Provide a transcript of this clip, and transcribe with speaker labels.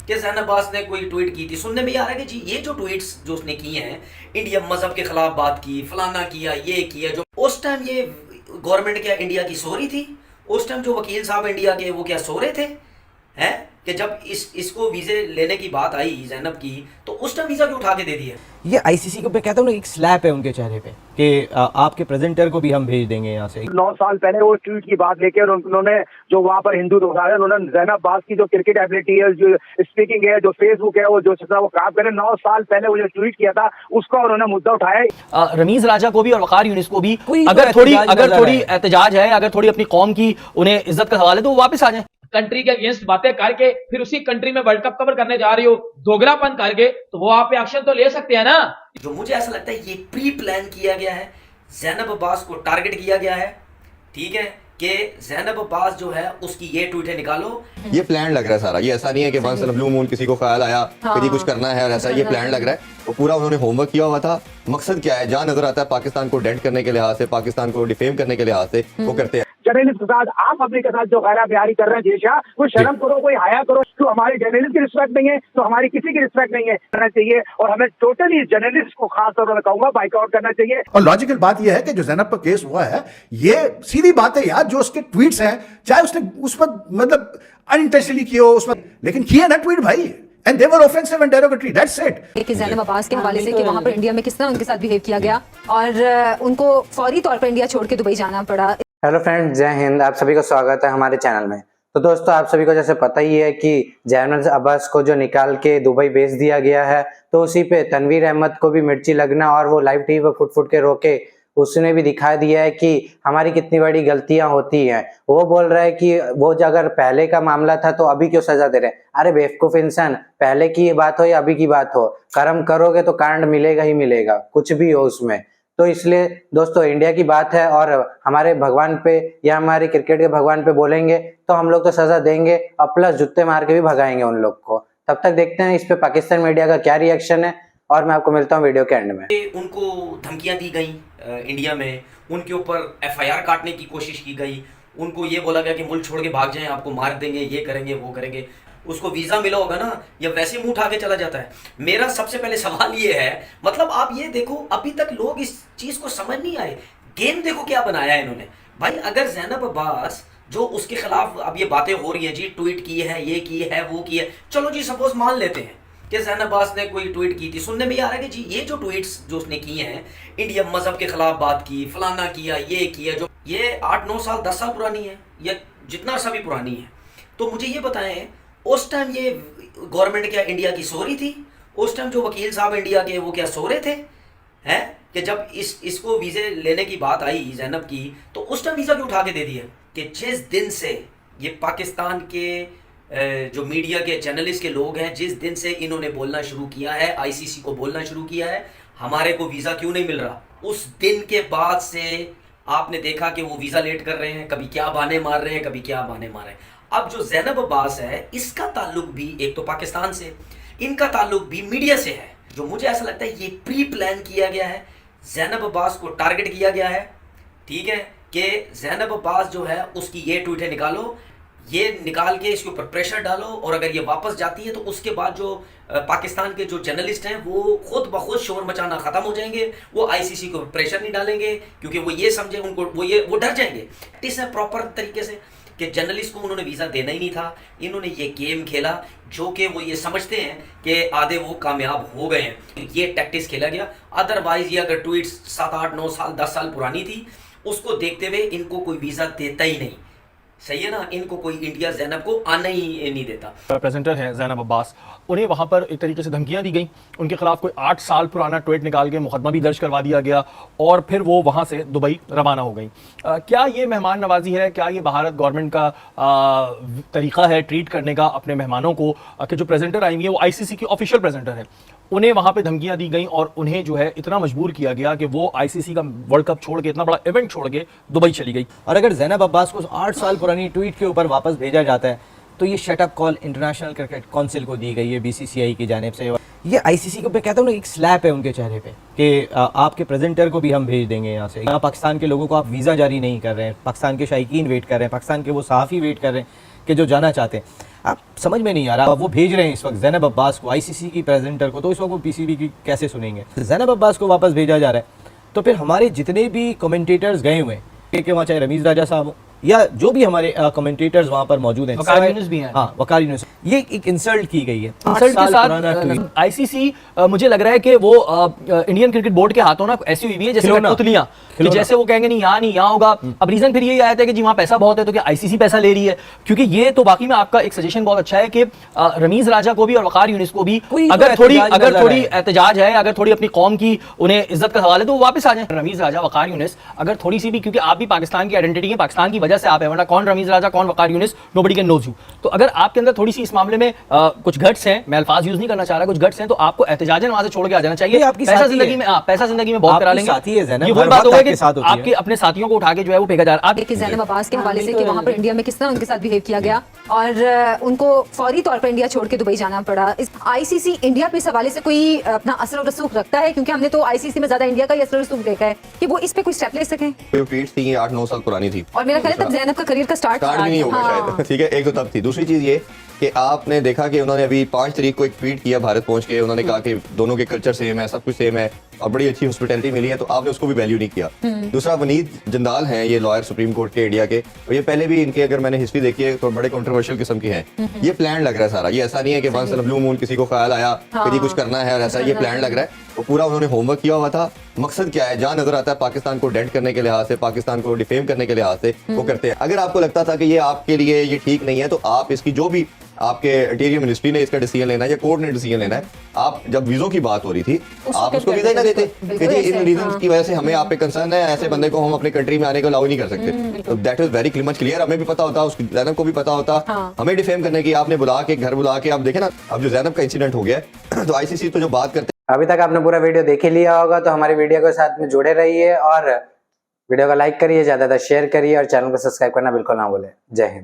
Speaker 1: कि ज़ैन अब्बास ने कोई ट्वीट की थी, सुनने में आ रहा है कि जी ये जो ट्वीट्स जो उसने किए हैं, इंडिया मजहब के खिलाफ बात की, फलाना किया, ये किया, जो उस टाइम ये गवर्नमेंट क्या इंडिया की सो रही थी? उस टाइम जो वकील साहब इंडिया के वो क्या सो रहे थे? हैं कि जब इसको वीज़े लेने की बात आई ज़ैनब की, तो उस टाइम वीज़ा क्यों उठा के दे दिया?
Speaker 2: ये आईसीसी को मैं कहता हूँ ना, एक स्लैप है उनके चेहरे पे कि आपके प्रेजेंटर को भी हम भेज देंगे यहाँ से।
Speaker 3: 9 साल पहले वो ट्वीट की बात लेके, और उन्होंने जो वहाँ पर हिंदू दोहराया, उन्होंने ज़ैन अब्बास की जो क्रिकेट एबिलिटी है, जो स्पीकिंग है, जो फेसबुक है, वो जो वो काम करे, 9 साल पहले वो जो ट्वीट किया था उसका उन्होंने मुद्दा उठाया।
Speaker 4: रमीज राजा को भी और वकार यूनिस को भी अगर थोड़ी एहतजाज है, अगर थोड़ी अपनी कौम की उन्हें इज्जत का सवाल है, तो वो वापस आ जाए।
Speaker 5: कंट्री के अगेंस्ट बातें करके फिर उसी कंट्री में वर्ल्ड कप कवर करने जा रही हो दोगलापन करके, तो वो आप पे एक्शन तो ले सकते हैं ना।
Speaker 1: जो मुझे ऐसा लगता है ये प्री प्लान किया गया है, ज़ैनब अब्बास को टारगेट किया गया है, ठीक है, कि ज़ैनब अब्बास जो है उसकी ये ट्वीटें निकालो।
Speaker 6: ये प्लान लग रहा है सारा, ये ऐसा नहीं है कि वंस इन ब्लू मून किसी को ख्याल आया कि कुछ करना है और ऐसा, ये प्लान लग रहा है। तो पूरा उन्होंने होमवर्क किया हुआ था। मकसद क्या है, जहाँ नजर आता है पाकिस्तान को डेंट करने के लिहाज से, पाकिस्तान को डिफेम करने के लिहाज से वो करते हैं।
Speaker 3: जर्नलिस्ट के साथ आप पब्लिक के साथ जो गैर बयानी कर रहे हैं जेशा, कोई शर्म करो, कोई हया करो। तो हमारी जर्नलिस्ट की रिस्पेक्ट नहीं है, तो हमारी किसी की रिस्पेक्ट नहीं है, करना चाहिए। और हमें टोटली जर्नलिस्ट को खास तौर पर कहूंगा बाइकआउट करना चाहिए।
Speaker 7: और लॉजिकल बात यह है कि जो ज़ैनब पर केस हुआ है, ये सीधी बात है यार, जो उसके ट्वीट्स हैं, चाहे उसने उस पर मतलब अनइंटेंशनली किए हो उस पर, लेकिन किए ना ट्वीट भाई, and they were offensive and derogatory, that's it।
Speaker 8: कि ज़ैनब अब्बास के हवाले से कि वहाँ पर इंडिया में किस तरह उनके साथ बिहेव किया गया और उनको फौरी तौर पर इंडिया छोड़ के दुबई जाना पड़ा।
Speaker 9: हेलो फ्रेंड्स, जय हिंद। आप सभी का स्वागत है हमारे चैनल में। तो दोस्तों, आप सभी को जैसे पता ही है कि ज़ैनब अब्बास को जो निकाल के दुबई भेज दिया गया है, तो उसी पे तनवीर अहमद को भी मिर्ची लगना और वो लाइव टीवी पर फुट के रोके, उसने भी दिखा दिया है कि हमारी कितनी बड़ी गलतियां होती हैं। वो बोल रहा है कि वो अगर पहले का मामला था तो अभी क्यों सजा दे रहे हैं। अरे बेवकूफ इंसान, पहले की बात हो या अभी की बात हो, कर्म करोगे तो कांड मिलेगा ही मिलेगा, कुछ भी हो उसमें। तो इसलिए दोस्तों, इंडिया की बात है और हमारे भगवान पे या हमारे क्रिकेट के भगवान पे बोलेंगे तो हम लोग तो सजा देंगे और प्लस जूते मार के भी भगाएंगे उन लोग को। तब तक देखते हैं इस पे पाकिस्तान मीडिया का क्या रिएक्शन है, और मैं आपको मिलता हूँ वीडियो के एंड में।
Speaker 1: उनको धमकियां दी गई इंडिया में, उनके ऊपर एफआईआर काटने की कोशिश की गई, उनको ये बोला गया कि मुल्क छोड़ के भाग जाएं, आपको मार देंगे, ये करेंगे, वो करेंगे। उसको वीज़ा मिला होगा ना, या वैसे मुंह उठा के चला जाता है। मेरा सबसे पहले सवाल ये है, मतलब आप ये देखो, अभी तक लोग इस चीज़ को समझ नहीं आए। गेम देखो क्या बनाया है इन्होंने भाई। अगर ज़ैनब अब्बास जो उसके खिलाफ अब ये बातें हो रही हैं, जी ट्वीट की है, ये की है, वो की है, चलो जी सपोज मान लेते हैं कि ज़ैनब अब्बास ने कोई ट्वीट की थी, सुनने में आ रहा है कि जी ये जो ट्वीट्स जो उसने किए हैं, इंडिया मजहब के खिलाफ बात की, फलाना किया, ये किया, जो ये 8-9 साल 10 साल पुरानी है, या जितना अर्सा भी पुरानी है। तो मुझे ये बताएं, उस टाइम ये गवर्नमेंट क्या इंडिया की सो रही थी? उस टाइम जो वकील साहब इंडिया के वो क्या सो रहे थे? हैं कि जब इसको वीज़े लेने की बात आई ज़ैनब की, तो उस टाइम वीज़ा क्यों उठा के दे दिया? कि जिस दिन से ये पाकिस्तान के जो मीडिया के जर्नलिस्ट के लोग हैं, जिस दिन से इन्होंने बोलना शुरू किया है, आईसीसी को बोलना शुरू किया है, हमारे को वीज़ा क्यों नहीं मिल रहा, उस दिन के बाद से आपने देखा कि वो वीज़ा लेट कर रहे हैं, कभी क्या बहाने मार रहे हैं, कभी क्या बहाने मार रहे हैं। अब जो ज़ैनब अब्बास है, इसका ताल्लुक भी एक तो पाकिस्तान से, इनका ताल्लुक भी मीडिया से है। जो मुझे ऐसा लगता है ये प्री प्लान किया गया है, ज़ैनब अब्बास को टारगेट किया गया है, ठीक है, कि ज़ैनब अब्बास जो है उसकी ये ट्वीटें निकालो, ये निकाल के इसके ऊपर प्रेशर डालो, और अगर ये वापस जाती है तो उसके बाद जो पाकिस्तान के जो जर्नलिस्ट हैं वो खुद ब खुद शोर मचाना ख़त्म हो जाएंगे। वो आईसीसी को प्रेशर नहीं डालेंगे, क्योंकि वो ये समझे, उनको वो डर जाएंगे। प्रैक्टिस है प्रॉपर तरीके से कि जर्नलिस्ट को उन्होंने वीज़ा देना ही नहीं था। इन्होंने ये गेम खेला, जो कि वो ये समझते हैं कि आधे वो कामयाब हो गए हैं, ये टैक्टिस खेला गया। अदरवाइज ये अगर ट्वीट्स 7-8-9 साल 10 साल पुरानी थी, उसको देखते हुए इनको कोई वीज़ा देता ही नहीं। सही है ना, इनको कोई इंडिया ज़ैनब को आना ही नहीं देता।
Speaker 4: प्रेजेंटर हैं ज़ैनब अब्बास, उन्हें वहाँ पर एक तरीके से धमकियाँ दी गई, उनके खिलाफ कोई 8 साल पुराना ट्वीट निकाल के मुकदमा भी दर्ज करवा दिया गया, और फिर वो वहाँ से दुबई रवाना हो गई। क्या ये मेहमान नवाजी है? क्या ये भारत गवर्नमेंट का तरीका है ट्रीट करने का अपने मेहमानों को? कि जो प्रेजेंटर आएंगे वो आईसीसी की ऑफिशियल प्रेजेंटर है, उन्हें वहाँ पे धमकियाँ दी गई और उन्हें जो है इतना मजबूर किया गया कि वो आईसीसी का वर्ल्ड कप छोड़ के, इतना बड़ा इवेंट छोड़ के दुबई चली गई।
Speaker 2: और अगर ज़ैनब अब्बास को 8 साल पुरानी ट्वीट के ऊपर वापस भेजा जाता है, तो ये shut up call international cricket council को दी गई है बीसीसीआई की जानिब से। ये आईसीसी को मैं कहता हूँ ना, एक स्लैप है उनके चेहरे पे कि आपके प्रेजेंटर को भी हम भेज देंगे यहाँ से। यहाँ पाकिस्तान के लोगों को आप वीज़ा जारी नहीं कर रहे हैं, पाकिस्तान के शायकीन वेट कर रहे हैं, पाकिस्तान के वो सहाफ़ी वेट कर रहे हैं कि जो जाना चाहते हैं। आप समझ में नहीं आ रहा, वो भेज रहे हैं इस वक्त ज़ैनब अब्बास को, आईसीसी की प्रेजेंटर को, तो इस वक्त वो पीसीबी की कैसे सुनेंगे? ज़ैनब अब्बास को वापस भेजा जा रहा है, तो फिर हमारे जितने भी कमेंटेटर्स गए हुए हैं कि वहाँ चाहे रमीज़ राजा साहब हो या जो भी हमारे कमेंटेटर्स वहाँ पर मौजूद हैं,
Speaker 4: वकार यूनुस भी हैं।
Speaker 2: हाँ, वकार यूनुस, ये एक इंसल्ट की गई है।
Speaker 4: इंसल्ट के साथ आईसीसी मुझे लग रहा है कि वो इंडियन क्रिकेट बोर्ड के हाथों ना ऐसी हुई है जैसे
Speaker 2: खिलौना।
Speaker 4: कठपुतलियां, कि जैसे वो कहेंगे नहीं यहाँ होगा। अब रीजन फिर यही आया था कि जी वहाँ पैसा बहुत है, तो क्या आईसीसी पैसा ले रही है? क्योंकि ये तो बाकी में आपका एक सजेशन बहुत अच्छा है कि रमीज राजा को भी और वकार यूनुस को भी
Speaker 2: कोई तो
Speaker 4: अगर
Speaker 2: एहतजाज
Speaker 4: थोड़ी
Speaker 2: नजर आए।
Speaker 4: एहतजाज है, अगर थोड़ी अपनी कौम की उन्हें इज्जत का सवाल है, तो वो वापस आ जाए। रमीज राजा, वकार यूनुस, अगर थोड़ी सी भी, क्योंकि आप भी पाकिस्तान की आइडेंटिटी है, पाकिस्तान की वजह से आप है, वरना कौन रमीज राजा कौन Waqar Younis, nobody can knows you. तो अगर आपके अंदर थोड़ी सी इस मामले में कुछ गट्स हैं, मैं अल्फाज यूज नहीं करना चाह रहा, कुछ गट्स हैं, तो आपको एहतजाजन वहां से छोड़ के आ जाना चाहिए।
Speaker 2: ये आपकी
Speaker 4: पैसा
Speaker 2: साथी
Speaker 4: जिंदगी
Speaker 2: है।
Speaker 4: में पैसा जिंदगी में बहुत करा
Speaker 2: आपकी
Speaker 4: लेंगे।
Speaker 2: साथी है ज़ैनब,
Speaker 4: ये वही
Speaker 2: हर
Speaker 4: बात
Speaker 2: वक्त
Speaker 4: हो गई
Speaker 2: आपके
Speaker 4: कि
Speaker 2: साथ होती है।
Speaker 4: आपके अपने साथियों को उठा के जो है वो फेंका जा रहा है। आप
Speaker 8: देखिए ज़ैनब अब्बास के हवाले से कि वहाँ पर इंडिया में किस तरह उनके साथ बिहेव किया गया और उनको फौरी तौर पर इंडिया छोड़ के दुबई जाना पड़ा। इस आईसीसी इंडिया पे इस हवाले से कोई अपना असर और रसूख रखता है? क्योंकि हमने तो आईसीसी में ज्यादा इंडिया का ही असर रसूख देखा है कि वो इस पे कोई स्टेप ले सकें।
Speaker 6: जो ट्वीट्स थी ये 8-9 साल पुरानी थी
Speaker 8: और मेरा ख्याल है तब ज़ैनब का करियर का स्टार्ट
Speaker 6: भी नहीं होगा शायद। ठीक है, एक तो तब थी। दूसरी चीज ये कि आपने देखा कि उन्होंने अभी 5 तारीख को एक ट्वीट किया भारत पहुंच के, उन्होंने कहा कि दोनों के कल्चर सेम है, सब कुछ सेम है और बड़ी अच्छी हॉस्पिटैलिटी मिली है, तो आपने उसको भी वैल्यू नहीं किया। दूसरा, वनीद जंदाल हैं, ये लॉयर सुप्रीम कोर्ट के इंडिया के, और ये पहले भी इनके अगर मैंने हिस्ट्री देखी है तो बड़े कंट्रोवर्शियल किस्म के हैं। ये प्लान लग रहा है सारा, ये ऐसा नहीं है कि once in a blue moon किसी को ख्याल आया कि जी कुछ करना है और ऐसा, ये प्लान लग रहा है। वो पूरा उन्होंने होमवर्क किया हुआ था। मकसद क्या है, जहां नजर आता है पाकिस्तान को डेंट करने के लिहाज से, पाकिस्तान को डिफेम करने के लिहाज से वो करते हैं। अगर आपको लगता था कि ये आपके लिए ये ठीक नहीं है, तो आप इसकी जो भी आपके इंटीरियर मिनिस्ट्री ने इसका डिसीजन लेना है या कोर्ट ने डिसीजन लेना है, आप जब वीजों की बात हो रही थी आप उसको वीजा ही ना देते कि जी इन रीजंस की वजह से हमें आप पे कंसर्न है, ऐसे बंदे को हम अपने कंट्री में आने को अलाउ नहीं कर सकते। तो that is very much clear. हमें भी पता होता, उसकी ज़ैनब को भी पता होता। हमें डिफेम करने की आपने बुला के घर बुला के, आप देखे ना अब जो ज़ैनब का इंसिडेंट हो गया है, तो आईसीसी तो जो बात करते
Speaker 9: अभी तक आपने पूरा वीडियो देख ही लिया होगा, तो हमारी वीडियो के साथ में जुड़े रहिए और वीडियो को लाइक करिए, ज्यादातर शेयर करिए और चैनल को सब्सक्राइब करना बिल्कुल ना भूलें। जय हिंद।